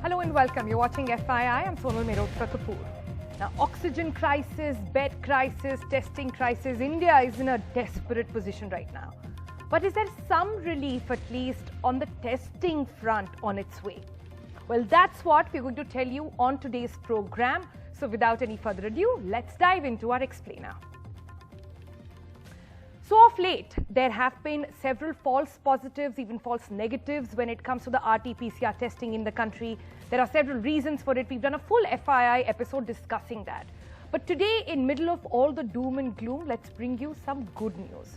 Hello and welcome. You're watching FYI. I'm Sonal Mehrotra Kapoor. Now, oxygen crisis, bed crisis, testing crisis. India is in a desperate position right now. But is there some relief, at least, on the testing front on its way? Well, that's what we're going to tell you on today's program. So without any further ado, let's dive into our explainer. So of late, there have been several false positives, even false negatives when it comes to the RT-PCR testing in the country. There are several reasons for it. We've done a full FYI episode discussing that. But today, in middle of all the doom and gloom, let's bring you some good news.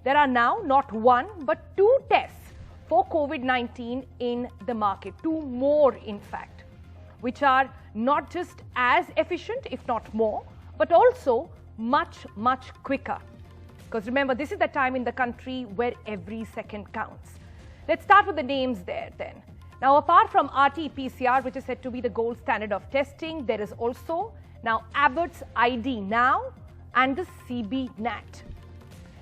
There are now not one, but two tests for COVID-19 in the market. Two more, in fact, which are not just as efficient, if not more, but also much, much quicker. Because remember, this is the time in the country where every second counts. Let's start with the names there then. Now, apart from RT-PCR, which is said to be the gold standard of testing, there is also now Abbott's ID Now and the CB-NAAT.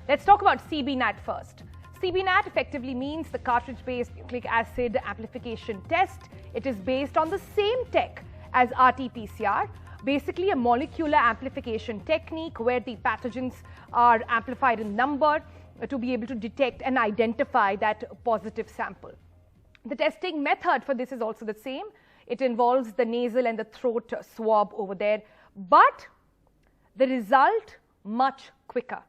Let's talk about CB-NAAT first. CB-NAAT effectively means the cartridge-based nucleic acid amplification test. It is based on the same tech as RT-PCR, basically a molecular amplification technique where the pathogens are amplified in number to be able to detect and identify that positive sample. The testing method for this is also the same. It involves the nasal and the throat swab over there, but the result much quicker.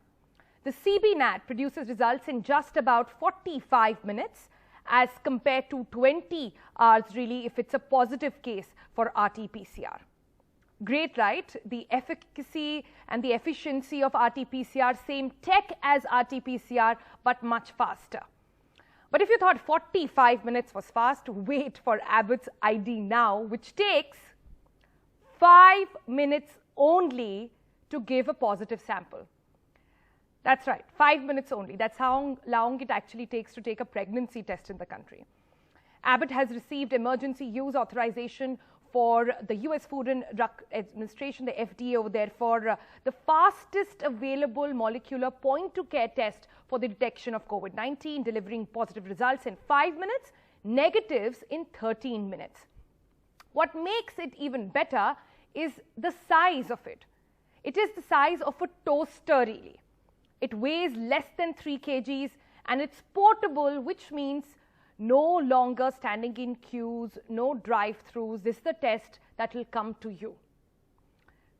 The CB-NAAT produces results in just about 45 minutes as compared to 20 hours really if it's a positive case for RT-PCR. Great, right? The efficacy and the efficiency of RT-PCR, same tech as RT-PCR, but much faster. But if you thought 45 minutes was fast, wait for Abbott's ID Now, which takes 5 minutes only to give a positive sample. That's right, 5 minutes only. That's how long it actually takes to take a pregnancy test in the country. Abbott has received emergency use authorization for the US Food and Drug Administration, the FDA over there, for the fastest available molecular point-to-care test for the detection of COVID-19, delivering positive results in 5 minutes, negatives in 13 minutes. What makes it even better is the size of it. It is the size of a toaster, really. It weighs less than 3 kgs and it's portable, which means no longer standing in queues, no drive-thrus. This is the test that will come to you.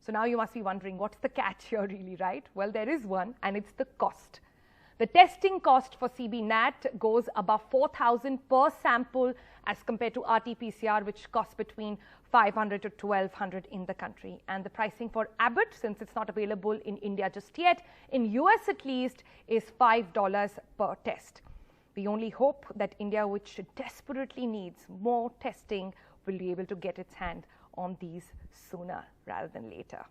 So now you must be wondering, what's the catch here really, right? Well, there is one, and it's the cost. The testing cost for CB-NAAT goes above 4,000 per sample as compared to RT-PCR, which costs between 500 to 1,200 in the country. And the pricing for Abbott, since it's not available in India just yet, in US at least, is $5 per test. We only hope that India, which desperately needs more testing, will be able to get its hand on these sooner rather than later.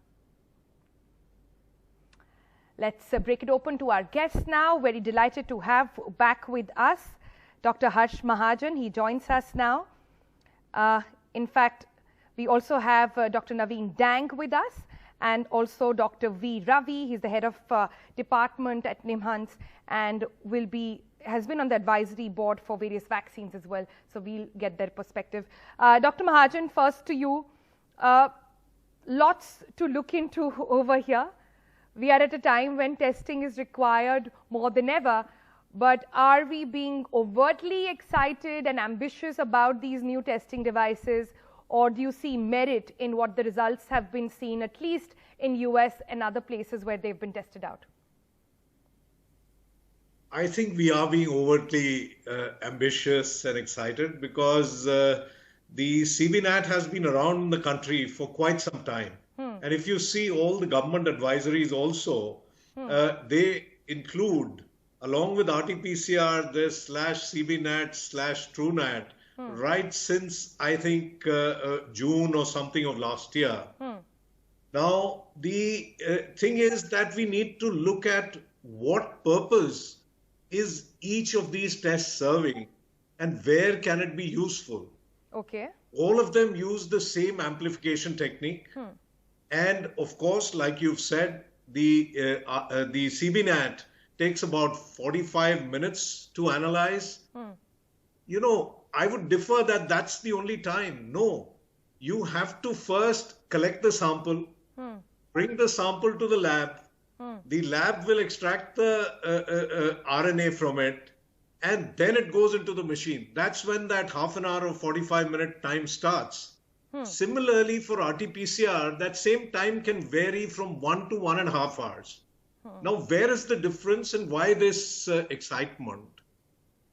Let's break it open to our guests now. Very delighted to have back with us Dr. Harsh Mahajan. He joins us now. In fact, we also have Dr. Naveen Dang with us, and also Dr. V. Ravi. He's the head of department at NIMHANS and has been on the advisory board for various vaccines as well. So we'll get their perspective. Dr. Mahajan, first to you. Lots to look into over here. We are at a time when testing is required more than ever. But are we being overtly excited and ambitious about these new testing devices? Or do you see merit in what the results have been seen, at least in US and other places where they've been tested out? I think we are being overtly ambitious and excited because the CB-NAAT has been around in the country for quite some time. And if you see all the government advisories also, they include, along with RT-PCR, this /CB-NAAT/TrueNAT, right since, I think, June or something of last year. Now, the thing is that we need to look at what purpose is each of these tests serving and where can it be useful. Okay. All of them use the same amplification technique. And of course, like you've said, the CB-NAAT takes about 45 minutes to analyze. You know, I would differ that that's the only time. No, you have to first collect the sample, bring the sample to the lab. The lab will extract the RNA from it, and then it goes into the machine. That's when that half an hour or 45-minute time starts. Similarly, for RT-PCR, that same time can vary from 1 to 1.5 hours. Now, where is the difference and why this excitement?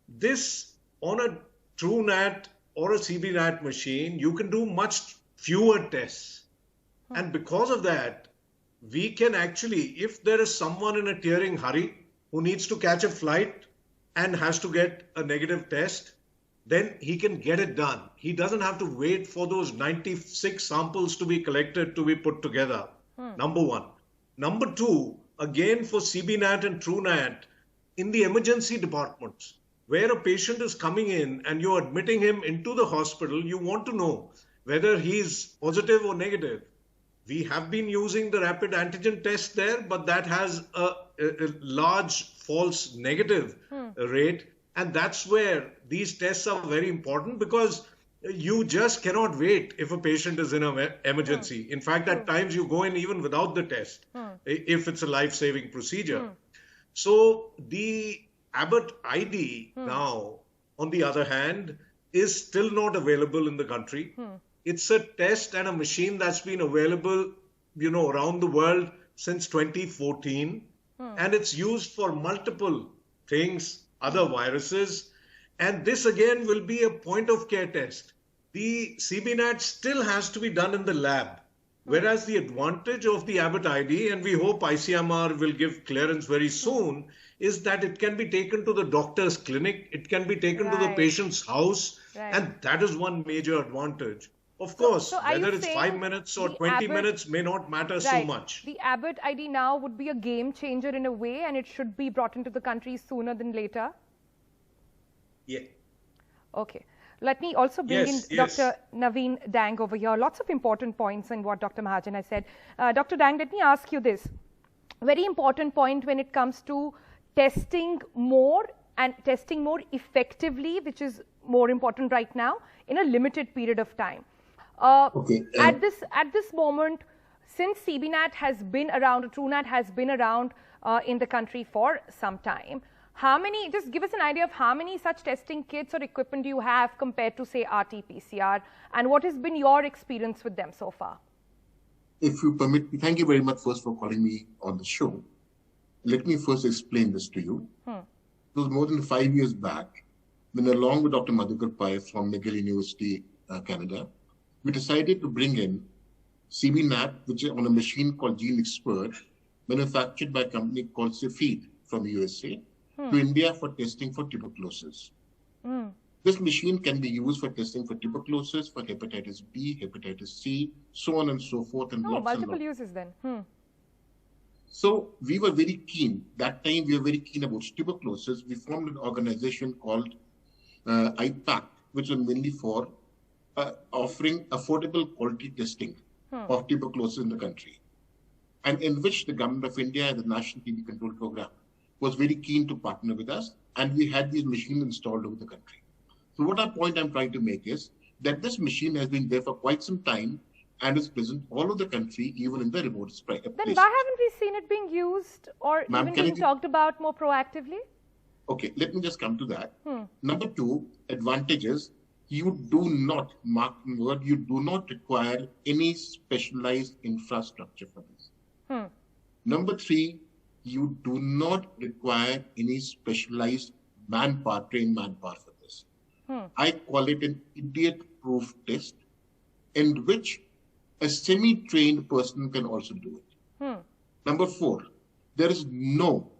This, on a TrueNAT or a CB-NAT machine, you can do much fewer tests. And because of that, we can actually, if there is someone in a tearing hurry who needs to catch a flight and has to get a negative test, then he can get it done. He doesn't have to wait for those 96 samples to be collected to be put together. Number one. Number two, again for CB-NAT and TrueNAT, in the emergency departments, where a patient is coming in and you're admitting him into the hospital, you want to know whether he's positive or negative. We have been using the rapid antigen test there, but that has a large false negative rate. And that's where these tests are very important, because you just cannot wait if a patient is in an emergency. In fact, at times you go in even without the test, if it's a life-saving procedure. So the Abbott ID now, on the other hand, is still not available in the country. It's a test and a machine that's been available, around the world since 2014. And it's used for multiple things, other viruses. And this again will be a point of care test. The CB-NAT still has to be done in the lab. Whereas the advantage of the Abbott ID, and we hope ICMR will give clearance very soon, is that it can be taken to the doctor's clinic, it can be taken to the patient's house, and that is one major advantage. Of course, whether it's 5 minutes or 20 minutes may not matter so much. The Abbott ID Now would be a game changer in a way, and it should be brought into the country sooner than later. Yeah. Okay. Let me also bring in Dr. Naveen Dang over here. Lots of important points in what Dr. Mahajan has said. Dr. Dang, let me ask you this. Very important point when it comes to testing more and testing more effectively, which is more important right now, in a limited period of time. At this moment, since CB-NAT has been around, or TrueNAT has been around in the country for some time, just give us an idea of how many such testing kits or equipment do you have compared to, say, RT-PCR, and what has been your experience with them so far? If you permit me, thank you very much first for calling me on the show. Let me first explain this to you. It was more than 5 years back, when along with Dr. Madhukar Pai from McGill University, Canada, we decided to bring in CB-NAT, which is on a machine called Gene Expert, manufactured by a company called Cepheid from the USA, to India for testing for tuberculosis. This machine can be used for testing for tuberculosis, for hepatitis B, hepatitis C, so on and so forth. And multiple uses then. So we were very keen. That time we were very keen about tuberculosis. We formed an organization called IPAC, which was mainly for offering affordable quality testing of tuberculosis in the country, and in which the Government of India and the National TB Control Program was very keen to partner with us, and we had these machines installed over the country. So what our point I'm trying to make is that this machine has been there for quite some time and is present all over the country, even in the remote places. Then why haven't we seen it being used or even being talked about more proactively? Okay, let me just come to that. Number two, advantages. You do not, mark the word, you do not require any specialized infrastructure for this. Number three, you do not require any specialized manpower, trained manpower for this. I call it an idiot-proof test, in which a semi-trained person can also do it. Number four, there is no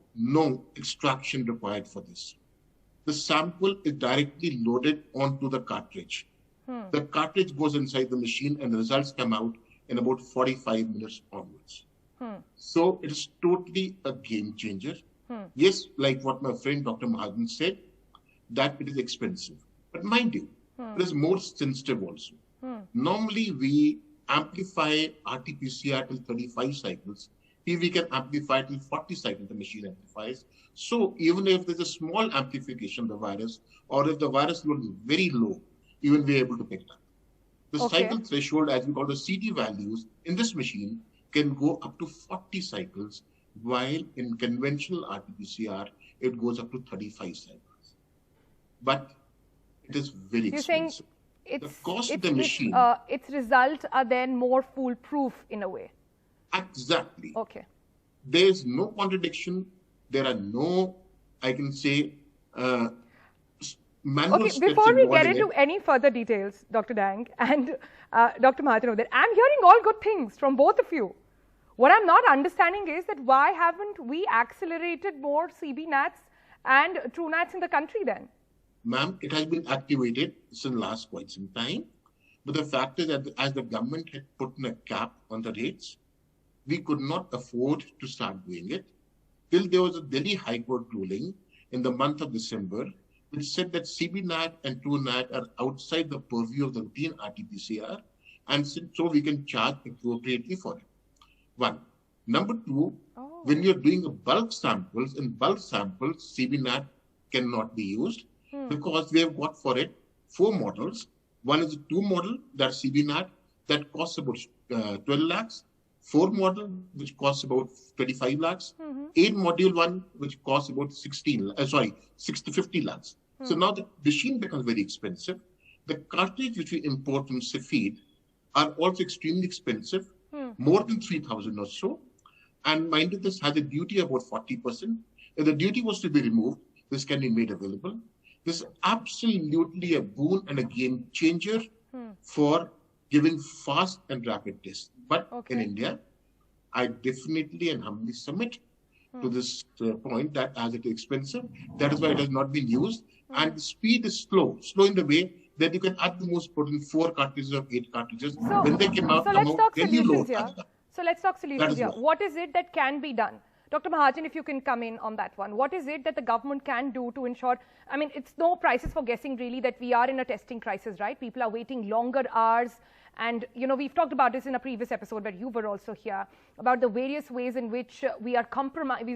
extraction required for this. The sample is directly loaded onto the cartridge. The cartridge goes inside the machine and the results come out in about 45 minutes onwards. So it is totally a game changer. Yes, like what my friend Dr. Mahajan said, that it is expensive. But mind you, it is more sensitive also. Normally we amplify RT-PCR till 35 cycles. we can amplify till 40 cycles the machine amplifies. So even if there's a small amplification of the virus, or if the virus load is very low, even we're able to pick it up. The cycle threshold, as we call the CD values, in this machine can go up to 40 cycles, while in conventional RT-PCR, it goes up to 35 cycles. But it is very expensive. The cost of the machine... its results are then more foolproof in a way. Exactly. Okay. There is no contradiction. There are no, I can say, manual steps. Before we get into any further details, Dr. Dang and Dr. Mahajan, I'm hearing all good things from both of you. What I'm not understanding is that why haven't we accelerated more CB-NAATs and TrueNAATs in the country then? Ma'am, it has been activated since last quite some time. But the fact is that as the government had put in a cap on the rates, we could not afford to start doing it till there was a Delhi High Court ruling in the month of December, which said that CB-NAAT and TrueNAAT are outside the purview of the routine RT-PCR, and so we can charge appropriately for it. One. Number two, when you're doing bulk samples, in bulk samples, CB-NAAT cannot be used because we have got for it 4 models. One is a 2 model, that's CB-NAAT, that costs about 12 lakhs. 4 model, which costs about 25 lakhs. 8 module one, which costs about 50 lakhs. So now the machine becomes very expensive. The cartridge which we import from Cepheid are also extremely expensive, more than 3,000 or so. And mind you, this has a duty of about 40%. If the duty was to be removed, this can be made available. This is absolutely a boon and a game changer for giving fast and rapid tests. But in India, I definitely and humbly submit to this point that as it is expensive, that is why it has not been used. And the speed is slow in the way that you can at the most put in 4 cartridges or 8 cartridges. When they came out, let's talk solutions here. So let's talk solutions here. What is it that can be done? Dr. Mahajan, if you can come in on that one. What is it that the government can do to ensure, I mean, it's no prices for guessing really that we are in a testing crisis, right? People are waiting longer hours. And, you know, we've talked about this in a previous episode where you were also here, about the various ways in which we're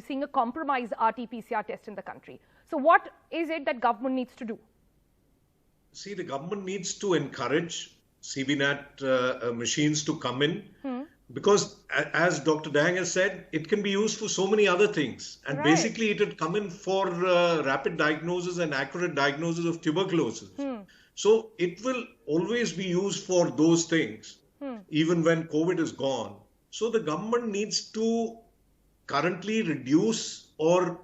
seeing a compromised RT-PCR test in the country. So what is it that government needs to do? See, the government needs to encourage CB-NAAT machines to come in. Because as Dr. Dang has said, it can be used for so many other things. And basically it had come in for rapid diagnosis and accurate diagnosis of tuberculosis. So it will always be used for those things, even when COVID is gone. So the government needs to currently reduce or,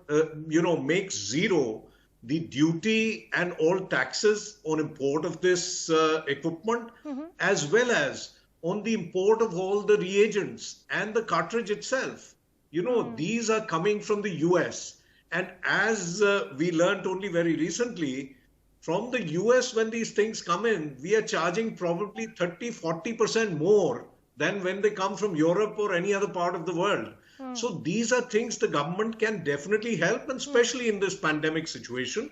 make zero the duty and all taxes on import of this equipment, as well as on the import of all the reagents and the cartridge itself. You know, these are coming from the US. And as we learned only very recently, from the US, when these things come in, we are charging probably 30–40% more than when they come from Europe or any other part of the world. So these are things the government can definitely help, and especially in this pandemic situation.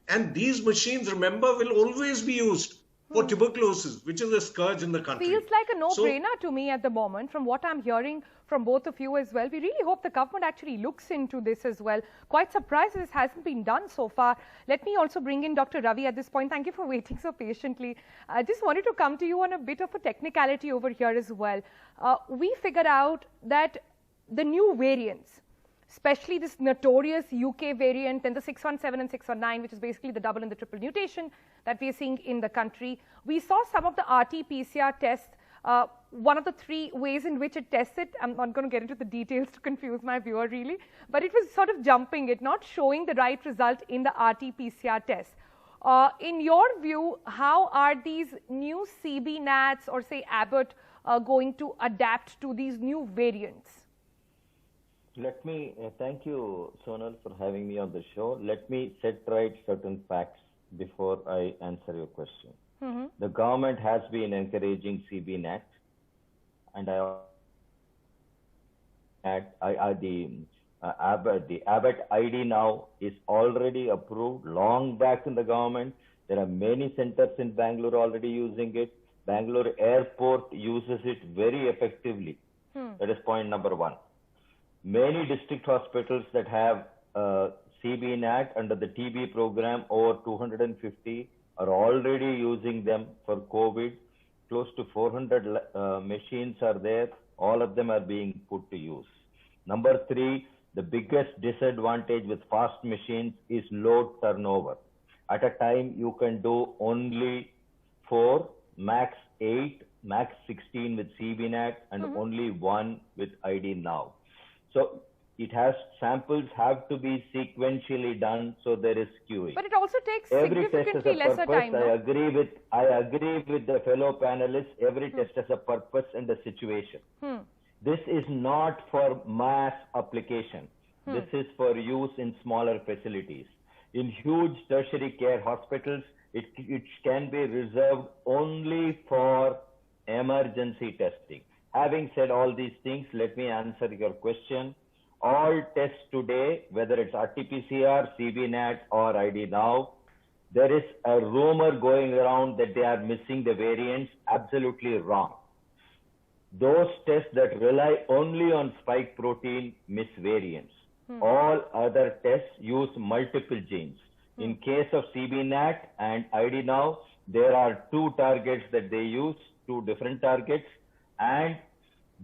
And these machines, remember, will always be used for tuberculosis, which is a scourge in the country. Feels like a no-brainer to me at the moment, from what I'm hearing from both of you as well. We really hope the government actually looks into this as well. Quite surprised this hasn't been done so far. Let me also bring in Dr. Ravi at this point. Thank you for waiting so patiently. I just wanted to come to you on a bit of a technicality over here as well. We figured out that the new variants, especially this notorious UK variant and the 617 and 619, which is basically the double and the triple mutation that we are seeing in the country. We saw some of the RT-PCR tests, one of the 3 ways in which it tests it. I'm not going to get into the details to confuse my viewer really, but it was sort of jumping it, not showing the right result in the RT-PCR test. In your view, how are these new CB-NAATs or say Abbott going to adapt to these new variants? Let me thank you, Sonal, for having me on the show. Let me set right certain facts before I answer your question. The government has been encouraging CB-NAAT, and the Abbott ID Now is already approved long back in the government. There are many centers in Bangalore already using it. Bangalore airport uses it very effectively. That is point number 1. Many district hospitals that have CB-NAAT under the TB program, over 250 are already using them for COVID. Close to 400 machines are there. All of them are being put to use. Number 3, the biggest disadvantage with fast machines is load turnover. At a time, you can do only 4, max 8, max 16 with CBNAT, and only 1 with ID Now. So samples have to be sequentially done, so there is queuing. But it also takes Every significantly test has a lesser purpose. time. No? I agree with the fellow panelists. Every test has a purpose and a situation. This is not for mass application. This is for use in smaller facilities. In huge tertiary care hospitals, it can be reserved only for emergency testing. Having said all these things, let me answer your question. All tests today, whether it's RT-PCR, CB-NAAT, or ID Now, there is a rumor going around that they are missing the variants. Absolutely wrong. Those tests that rely only on spike protein miss variants. All other tests use multiple genes. In case of CB-NAAT and ID Now, there are 2 targets that they use, 2 different targets, and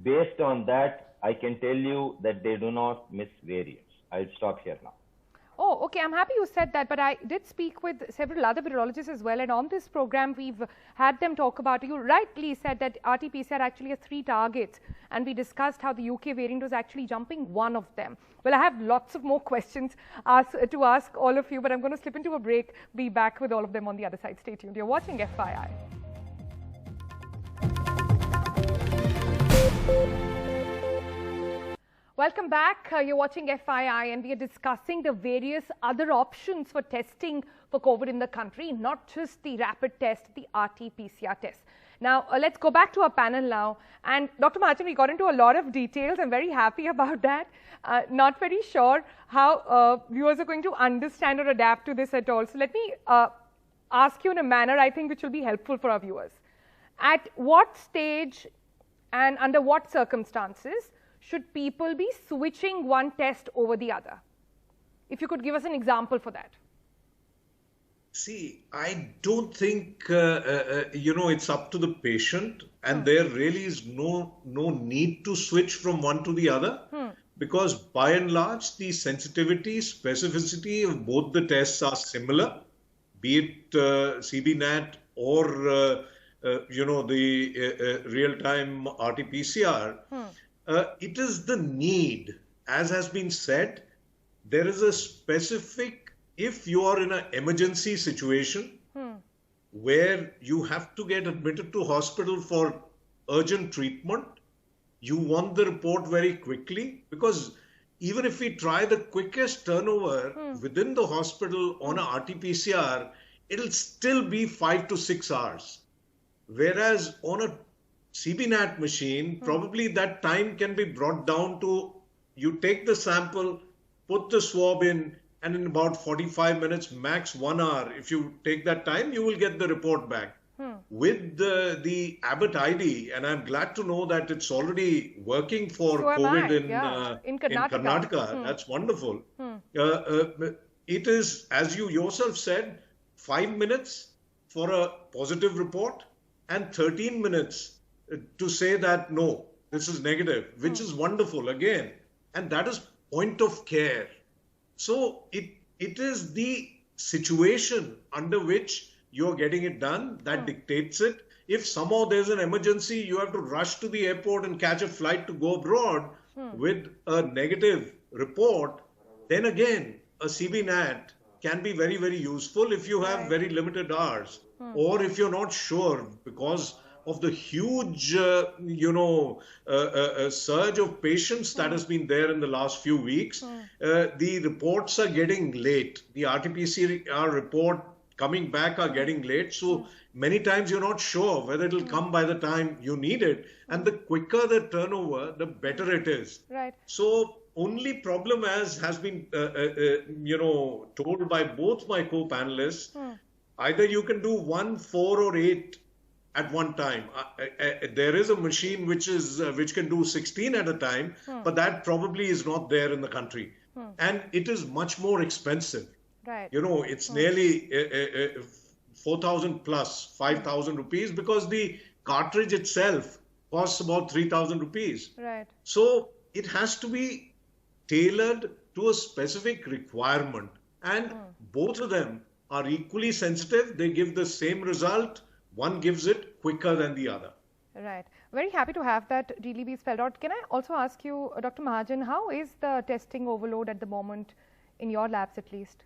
based on that, I can tell you that they do not miss variants. I'll stop here now. Oh, okay. I'm happy you said that, but I did speak with several other virologists as well, and on this program, we've had them talk about, you rightly said that RT-PCR actually has 3 targets, and we discussed how the UK variant was actually jumping 1 of them. Well, I have lots of more questions to ask all of you, but I'm going to slip into a break, be back with all of them on the other side. Stay tuned. You're watching FYI. Welcome back. You're watching FYI, and we are discussing the various other options for testing for COVID in the country, not just the rapid test, the RT-PCR test. Now, let's go back to our panel now. And Dr. Mahajan, we got into a lot of details. I'm very happy about that. Not very sure how viewers are going to understand or adapt to this at all. So let me ask you in a manner, I think, which will be helpful for our viewers. At what stage and under what circumstances should people be switching one test over the other? If you could give us an example for that. See, I don't think, it's up to the patient, and there really is no need to switch from one to the other, because by and large, the sensitivity, specificity of both the tests are similar, be it CB-NAT or, the real-time RT-PCR. It is the need, as has been said, there is a specific, if you are in an emergency situation where you have to get admitted to hospital for urgent treatment, you want the report very quickly, because even if we try the quickest turnover within the hospital on a RT-PCR, it'll still be 5 to 6 hours. Whereas on a CB-NAT machine, probably that time can be brought down to, you take the sample, put the swab in, and in about 45 minutes, max 1 hour, if you take that time, you will get the report back. With the Abbott ID, and I'm glad to know that it's already working for COVID in Karnataka. That's wonderful. It is, as you yourself said, 5 minutes for a positive report and 13 minutes to say that, no, this is negative, which is wonderful again. And that is point of care. So it is the situation under which you're getting it done that dictates it. If somehow there's an emergency, you have to rush to the airport and catch a flight to go abroad with a negative report, then again, a CB-NAT can be very, very useful if you have very limited hours, or if you're not sure because of the huge, surge of patients that has been there in the last few weeks. The reports are getting late. The RT-PCR report coming back are getting late. So many times you're not sure whether it'll come by the time you need it. And the quicker the turnover, the better it is. Right. So only problem as has been, told by both my co-panelists, either you can do 1, 4 or 8 at one time. There is a machine which can do 16 at a time, but that probably is not there in the country. And it is much more expensive. Right. You know, it's nearly 4,000 plus 5,000 rupees, because the cartridge itself costs about 3,000 rupees. Right. So it has to be tailored to a specific requirement. And both of them are equally sensitive. They give the same result. One gives it quicker than the other. Right. Very happy to have that really be spelled out. Can I also ask you, Dr. Mahajan, how is the testing overload at the moment in your labs at least?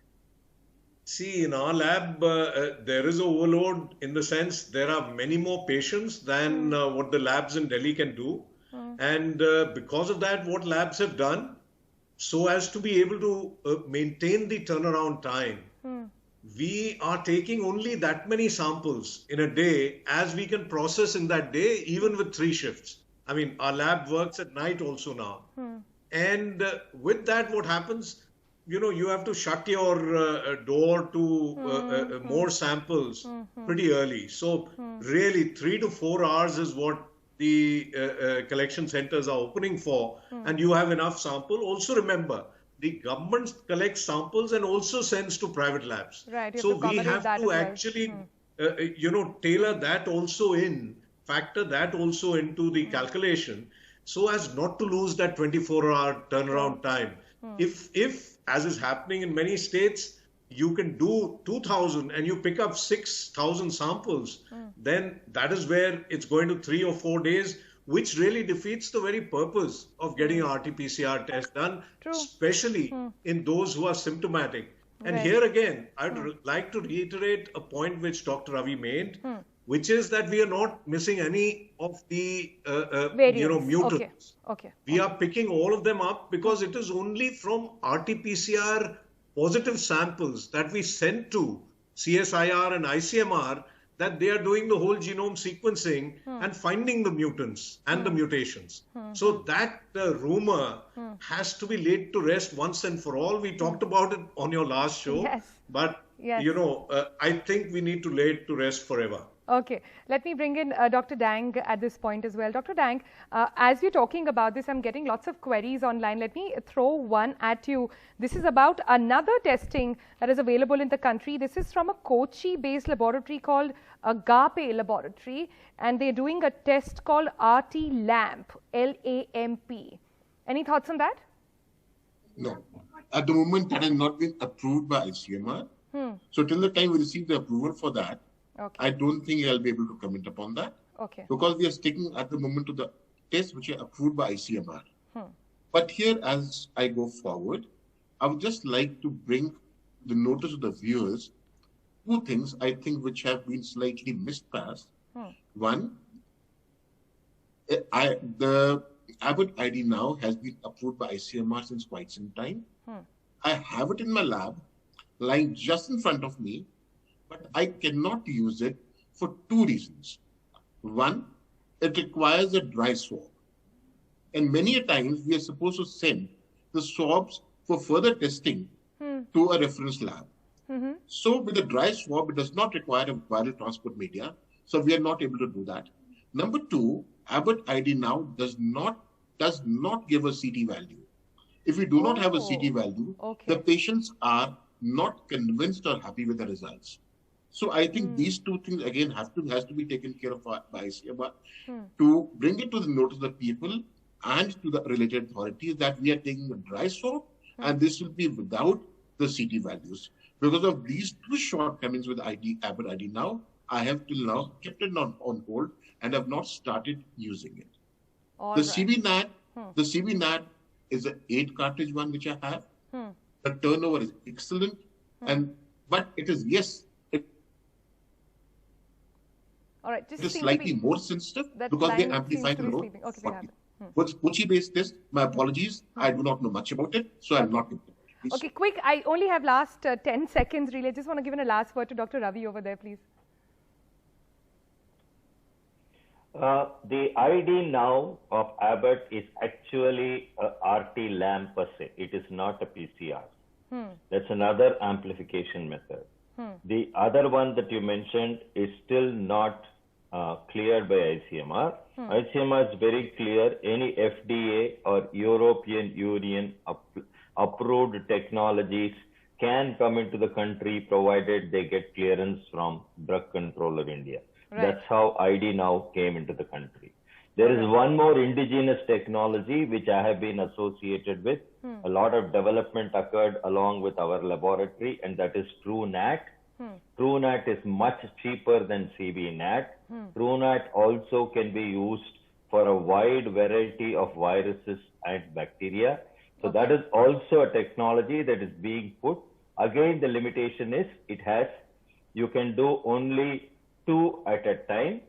See, in our lab, there is overload in the sense there are many more patients than what the labs in Delhi can do. And because of that, what labs have done, so as to be able to maintain the turnaround time, we are taking only that many samples in a day as we can process in that day, even with 3 shifts. I mean, our lab works at night also now. And with that, what happens, you know, you have to shut your door to more samples pretty early. So really 3 to 4 hours is what the collection centers are opening for, and you have enough sample. Also remember, the government collects samples and also sends to private labs. Right. So we have to actually, you know, tailor that also in, factor that also into the calculation, so as not to lose that 24-hour turnaround time. If, as is happening in many states, you can do 2,000 and you pick up 6,000 samples, then that is where it's going to 3 or 4 days, which really defeats the very purpose of getting an RT-PCR test done, especially in those who are symptomatic. And here again, I'd like to reiterate a point which Dr. Ravi made, which is that we are not missing any of the you know, mutants. We are picking all of them up because it is only from RT-PCR positive samples that we send to CSIR and ICMR that they are doing the whole genome sequencing and finding the mutants and the mutations. So that rumor has to be laid to rest once and for all. We talked about it on your last show, but you know, I think we need to lay it to rest forever. Okay, let me bring in Dr. Dang at this point as well. Dr. Dang, as we're talking about this, I'm getting lots of queries online. Let me throw one at you. This is about another testing that is available in the country. This is from a Kochi-based laboratory called Agape Laboratory, and they're doing a test called RT-LAMP, L-A-M-P. Any thoughts on that? No. At the moment, that has not been approved by ICMR. So till the time we receive the approval for that, I don't think I'll be able to comment upon that. Because we are sticking at the moment to the tests which are approved by ICMR. But here, as I go forward, I would just like to bring the notice of the viewers 2 things I think which have been slightly mispassed. One, the Abbott ID Now has been approved by ICMR since quite some time. I have it in my lab, lying just in front of me, but I cannot use it for 2 reasons. One, it requires a dry swab. And many a times we are supposed to send the swabs for further testing to a reference lab. So with a dry swab, it does not require a viral transport media. So we are not able to do that. Number 2, Abbott ID Now does not give a CT value. If we do not have a CT value, the patients are not convinced or happy with the results. So I think these 2 things again has to be taken care of by ICMR to bring it to the notice of the people and to the related authorities that we are taking a dry swab and this will be without the CT values. Because of these 2 shortcomings with Abbott ID Now, I have till now kept it on hold and have not started using it. The CB-NAAT is an 8 cartridge one which I have. The turnover is excellent, but it is it is slightly more sensitive because they amplify the load. What's Kochi-based test? My apologies. I do not know much about it, so I'm not. Okay, quick. I only have last 10 seconds really. I just want to give a last word to Dr. Ravi over there, please. The ID Now of Abbott is actually a RT-LAMP per se. It is not a PCR. That's another amplification method. The other one that you mentioned is still not cleared by ICMR. ICMR is very clear. Any FDA or European Union approved technologies can come into the country provided they get clearance from Drug Controller India. Right. That's how ID Now came into the country. There is one more indigenous technology which I have been associated with. A lot of development occurred along with our laboratory, and that is TrueNAT. TrueNAT is much cheaper than CB-NAT. TrueNAT also can be used for a wide variety of viruses and bacteria. So that is also a technology that is being put. Again, the limitation is you can do only 2 at a time.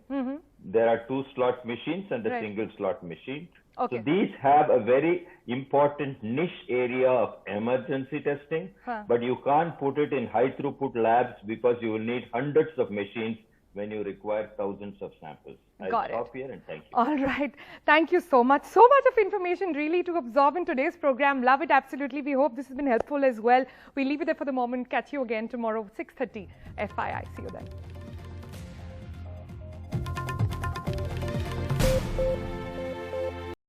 There are 2 slot machines and a single slot machine. Okay. So these have a very important niche area of emergency testing, but you can't put it in high throughput labs because you will need hundreds of machines when you require thousands of samples. I'll stop here and thank you. All right. Thank you so much. So much of information really to absorb in today's program. Love it absolutely. We hope this has been helpful as well. We'll leave it there for the moment. Catch you again tomorrow, 6:30 FYI. See you then.